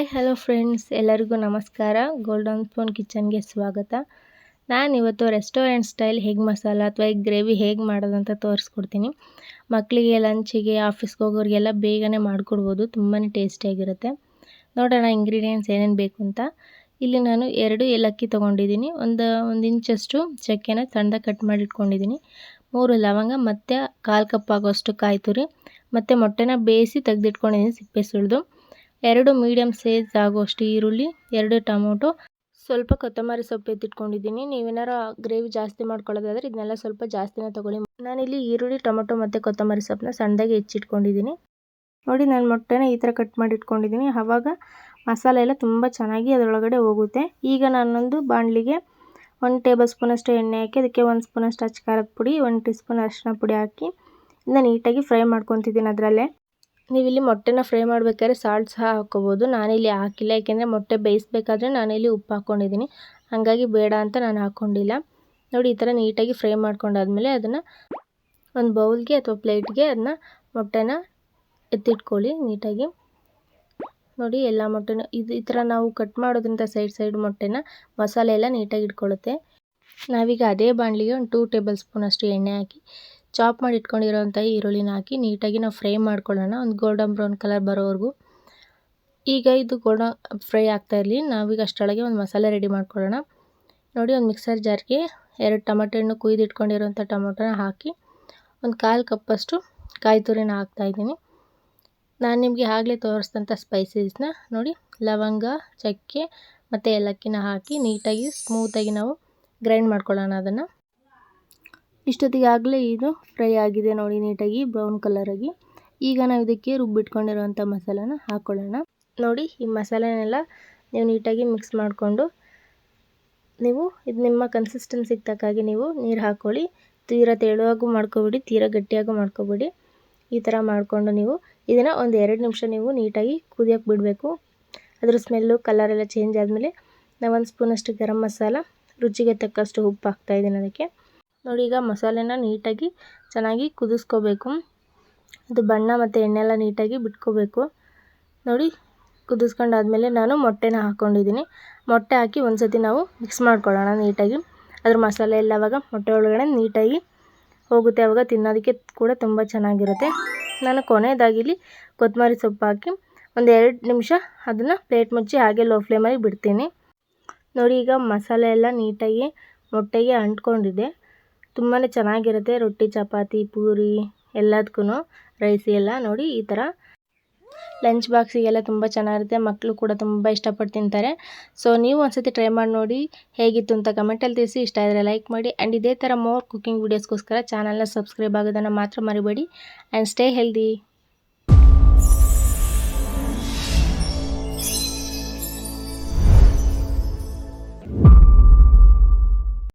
Hi hello friends, ಎಲ್ಲರಿಗೂ ನಮಸ್ಕಾರ. Golden spoon ಕಿಚನ್ಗೆ ಸ್ವಾಗತ. ನಾನಿವತ್ತು ರೆಸ್ಟೋರೆಂಟ್ ಸ್ಟೈಲ್ ಎಗ್ ಮಸಾಲ ಅಥವಾ ಎಗ್ ಗ್ರೇವಿ ಹೇಗೆ ಮಾಡೋದು ಅಂತ ತೋರಿಸ್ಕೊಡ್ತೀನಿ. ಮಕ್ಕಳಿಗೆ, ಲಂಚಿಗೆ, ಆಫೀಸ್ಗೆ ಹೋಗೋರಿಗೆಲ್ಲ ಬೇಗನೆ ಮಾಡಿಕೊಡ್ಬೋದು. ತುಂಬಾ ಟೇಸ್ಟಿಯಾಗಿರುತ್ತೆ. ನೋಡೋಣ ಇಂಗ್ರೀಡಿಯೆಂಟ್ಸ್ ಏನೇನು ಬೇಕು ಅಂತ. ಇಲ್ಲಿ ನಾನು 2 ಏಲಕ್ಕಿ ತೊಗೊಂಡಿದ್ದೀನಿ, ಒಂದು ಇಂಚಷ್ಟು ಚಕ್ಕೆನ ಸಣ್ಣದಾಗಿ ಕಟ್ ಮಾಡಿ ಇಟ್ಕೊಂಡಿದ್ದೀನಿ, 3 ಲವಂಗ ಮತ್ತು 1/4 ಕಪ್ ಆಗೋಷ್ಟು ಕಾಯಿ ತುರಿ ಮತ್ತು ಮೊಟ್ಟೆನ ಬೇಯಿಸಿ ತೆಗೆದಿಟ್ಕೊಂಡಿದ್ದೀನಿ ಸಿಪ್ಪೆ ಸುಲಿದು, 2 ಮೀಡಿಯಮ್ ಸೈಜ್ ಆಗೋಷ್ಟು ಈರುಳ್ಳಿ, 2 ಟೊಮೊಟೊ, ಸ್ವಲ್ಪ ಕೊತ್ತಂಬರಿ ಸೊಪ್ಪು ಎತ್ತಿಟ್ಕೊಂಡಿದ್ದೀನಿ. ನೀವೇನಾರು ಗ್ರೇವಿ ಜಾಸ್ತಿ ಮಾಡ್ಕೊಳ್ಳೋದಾದರೆ ಇದನ್ನೆಲ್ಲ ಸ್ವಲ್ಪ ಜಾಸ್ತಿನೇ ತೊಗೊಳ್ಳಿ. ನಾನಿಲ್ಲಿ ಈರುಳ್ಳಿ, ಟೊಮೊಟೊ ಮತ್ತು ಕೊತ್ತಂಬರಿ ಸೊಪ್ಪನ್ನ ಸಣ್ಣದಾಗಿ ಹೆಚ್ಚಿಟ್ಕೊಂಡಿದ್ದೀನಿ. ನೋಡಿ, ನಾನು ಮೊಟ್ಟೆನ ಈ ಥರ ಕಟ್ ಮಾಡಿ ಇಟ್ಕೊಂಡಿದ್ದೀನಿ. ಆವಾಗ ಮಸಾಲೆ ಎಲ್ಲ ತುಂಬ ಚೆನ್ನಾಗಿ ಅದರೊಳಗಡೆ ಹೋಗುತ್ತೆ. ಈಗ ನಾನೊಂದು ಬಾಣಲಿಗೆ 1 ಟೇಬಲ್ ಸ್ಪೂನಷ್ಟು ಎಣ್ಣೆ ಹಾಕಿ ಅದಕ್ಕೆ 1 ಸ್ಪೂನಷ್ಟು ಅಚ್ಚ ಖಾರದ ಪುಡಿ, 1 ಟೀ ಸ್ಪೂನ್ ಅರಿಶಿನ ಪುಡಿ ಹಾಕಿ ಇದನ್ನ ನೀಟಾಗಿ ಫ್ರೈ ಮಾಡ್ಕೊತಿದ್ದೀನಿ. ಅದರಲ್ಲೇ ನೀವಿಲ್ಲಿ ಮೊಟ್ಟೆನ ಫ್ರೈ ಮಾಡಬೇಕಾದ್ರೆ ಸಾಲ್ಟ್ ಸಹ ಹಾಕ್ಕೋಬೋದು. ನಾನಿಲ್ಲಿ ಹಾಕಿಲ್ಲ, ಯಾಕೆಂದರೆ ಮೊಟ್ಟೆ ಬೇಯಿಸಬೇಕಾದ್ರೆ ನಾನಿಲ್ಲಿ ಉಪ್ಪು ಹಾಕ್ಕೊಂಡಿದ್ದೀನಿ, ಹಾಗಾಗಿ ಬೇಡ ಅಂತ ನಾನು ಹಾಕ್ಕೊಂಡಿಲ್ಲ. ನೋಡಿ, ಈ ಥರ ನೀಟಾಗಿ ಫ್ರೈ ಮಾಡ್ಕೊಂಡಾದ್ಮೇಲೆ ಅದನ್ನು ಒಂದು ಬೌಲ್ಗೆ ಅಥವಾ ಪ್ಲೇಟ್ಗೆ ಅದನ್ನ ಮೊಟ್ಟೆನ ಎತ್ತಿಟ್ಕೊಳ್ಳಿ ನೀಟಾಗಿ. ನೋಡಿ, ಎಲ್ಲ ಮೊಟ್ಟೆನ ಈ ಥರ ನಾವು ಕಟ್ ಮಾಡೋದ್ರಿಂದ ಸೈಡ್ ಮೊಟ್ಟೆನ ಮಸಾಲೆ ಎಲ್ಲ ನೀಟಾಗಿ ಇಟ್ಕೊಳ್ಳುತ್ತೆ. ನಾವೀಗ ಅದೇ ಬಾಣಲಿಗೆ ಒಂದು 2 ಟೇಬಲ್ ಸ್ಪೂನಷ್ಟು ಎಣ್ಣೆ ಹಾಕಿ ಚಾಪ್ ಮಾಡಿ ಇಟ್ಕೊಂಡಿರೋಂಥ ಈರುಳ್ಳಿನ ಹಾಕಿ ನೀಟಾಗಿ ನಾವು ಫ್ರೈ ಮಾಡ್ಕೊಳ್ಳೋಣ, ಒಂದು ಗೋಲ್ಡನ್ ಬ್ರೌನ್ ಕಲರ್ ಬರೋವರೆಗೂ. ಈಗ ಇದು ಗೋಲ್ಡನ್ ಫ್ರೈ ಆಗ್ತಾ ಇರಲಿ, ನಾವೀಗ ಅಷ್ಟರೊಳಗೆ ಒಂದು ಮಸಾಲೆ ರೆಡಿ ಮಾಡ್ಕೊಳ್ಳೋಣ. ನೋಡಿ, ಒಂದು ಮಿಕ್ಸರ್ ಜಾರ್ಗೆ 2 ಟೊಮೆಟೊ ಹಣ್ಣು ಕುಯ್ದು ಇಟ್ಕೊಂಡಿರೋಂಥ ಟೊಮೊಟೊನ ಹಾಕಿ ಒಂದು 1/4 ಕಪ್ಪಷ್ಟು ಕಾಯಿ ತುರಿನ ಹಾಕ್ತಾಯಿದ್ದೀನಿ. ನಾನು ನಿಮಗೆ ಆಗಲೇ ತೋರಿಸಿದಂಥ ಸ್ಪೈಸಸ್ನ ನೋಡಿ, ಲವಂಗ, ಚಕ್ಕೆ ಮತ್ತು ಏಲಕ್ಕಿನ ಹಾಕಿ ನೀಟಾಗಿ ಸ್ಮೂತಾಗಿ ನಾವು ಗ್ರೈಂಡ್ ಮಾಡ್ಕೊಳ್ಳೋಣ ಅದನ್ನು. ಇಷ್ಟೊತ್ತಿಗೆ ಆಗಲೇ ಇದು ಫ್ರೈ ಆಗಿದೆ ನೋಡಿ, ನೀಟಾಗಿ ಬ್ರೌನ್ ಕಲರಾಗಿ. ಈಗ ನಾವು ಇದಕ್ಕೆ ರುಬ್ಬಿಟ್ಕೊಂಡಿರೋಂಥ ಮಸಾಲಾನ ಹಾಕ್ಕೊಳ್ಳೋಣ. ನೋಡಿ, ಈ ಮಸಾಲೆನೆಲ್ಲ ನೀವು ನೀಟಾಗಿ ಮಿಕ್ಸ್ ಮಾಡಿಕೊಂಡು ನೀವು ಇದು ನಿಮ್ಮ ಕನ್ಸಿಸ್ಟೆನ್ಸಿಗೆ ತಕ್ಕಾಗಿ ನೀವು ನೀರು ಹಾಕ್ಕೊಳ್ಳಿ. ತೀರಾ ತೆಳುವಾಗೂ ಮಾಡ್ಕೊಬೇಡಿ, ತೀರಾ ಗಟ್ಟಿಯಾಗೂ ಮಾಡ್ಕೊಬೇಡಿ. ಈ ಥರ ಮಾಡಿಕೊಂಡು ನೀವು ಇದನ್ನು ಒಂದು 2 ನಿಮಿಷ ನೀವು ನೀಟಾಗಿ ಕುದಿಯೋಕ್ಕೆ ಬಿಡಬೇಕು. ಅದ್ರ ಸ್ಮೆಲ್ಲು ಕಲರೆಲ್ಲ ಚೇಂಜ್ ಆದಮೇಲೆ ನಾವು 1 ಸ್ಪೂನಷ್ಟು ಗರಂ ಮಸಾಲ, ರುಚಿಗೆ ತಕ್ಕಷ್ಟು ಉಪ್ಪು ಹಾಕ್ತಾಯಿದ್ದೀನಿ ಅದಕ್ಕೆ. ನೋಡಿ, ಈಗ ಮಸಾಲೆನ ನೀಟಾಗಿ ಚೆನ್ನಾಗಿ ಕುದಿಸ್ಕೋಬೇಕು. ಅದು ಬಣ್ಣ ಮತ್ತು ಎಣ್ಣೆ ಎಲ್ಲ ನೀಟಾಗಿ ಬಿಟ್ಕೋಬೇಕು. ನೋಡಿ, ಕುದಿಸ್ಕೊಂಡಾದ್ಮೇಲೆ ನಾನು ಮೊಟ್ಟೆನ ಹಾಕ್ಕೊಂಡಿದ್ದೀನಿ. ಮೊಟ್ಟೆ ಹಾಕಿ ಒಂದು ಸತಿ ನಾವು ಮಿಕ್ಸ್ ಮಾಡ್ಕೊಳ್ಳೋಣ ನೀಟಾಗಿ. ಅದ್ರ ಮಸಾಲೆ ಎಲ್ಲ ಆವಾಗ ಮೊಟ್ಟೆ ಒಳಗಡೆ ನೀಟಾಗಿ ಹೋಗುತ್ತೆ, ಆವಾಗ ತಿನ್ನೋದಕ್ಕೆ ಕೂಡ ತುಂಬ ಚೆನ್ನಾಗಿರುತ್ತೆ. ನಾನು ಕೊನೆಯದಾಗಿಲ್ಲಿ ಕೊತ್ತಂಬರಿ ಸೊಪ್ಪು ಹಾಕಿ ಒಂದು 2 ನಿಮಿಷ ಅದನ್ನು ಪ್ಲೇಟ್ ಮುಚ್ಚಿ ಹಾಗೆ ಲೋ ಫ್ಲೇಮಲ್ಲಿ ಬಿಡ್ತೀನಿ. ನೋಡಿ, ಈಗ ಮಸಾಲೆ ಎಲ್ಲ ನೀಟಾಗಿ ಮೊಟ್ಟೆಗೆ ಅಂಟ್ಕೊಂಡಿದೆ. ತುಂಬಾ ಚೆನ್ನಾಗಿರುತ್ತೆ ರೊಟ್ಟಿ, ಚಪಾತಿ, ಪೂರಿ ಎಲ್ಲದಕ್ಕೂ, ರೈಸ್ ಎಲ್ಲ. ನೋಡಿ, ಈ ಥರ ಲಂಚ್ ಬಾಕ್ಸಿಗೆಲ್ಲ ತುಂಬ ಚೆನ್ನಾಗಿರುತ್ತೆ. ಮಕ್ಕಳು ಕೂಡ ತುಂಬ ಇಷ್ಟಪಟ್ಟು ತಿಂತಾರೆ. ಸೊ ನೀವು ಒಂದ್ಸತಿ ಟ್ರೈ ಮಾಡಿ ನೋಡಿ ಹೇಗಿತ್ತು ಅಂತ ಕಮೆಂಟಲ್ಲಿ ತಿಳಿಸಿ. ಇಷ್ಟ ಆದರೆ ಲೈಕ್ ಮಾಡಿ, ಆ್ಯಂಡ್ ಇದೇ ಥರ ಮೋರ್ ಕುಕಿಂಗ್ ವೀಡಿಯೋಸ್ಗೋಸ್ಕರ ಚಾನಲ್ನ ಸಬ್ಸ್ಕ್ರೈಬ್ ಆಗೋದನ್ನು ಮಾತ್ರ ಮರಿಬೇಡಿ. And stay healthy.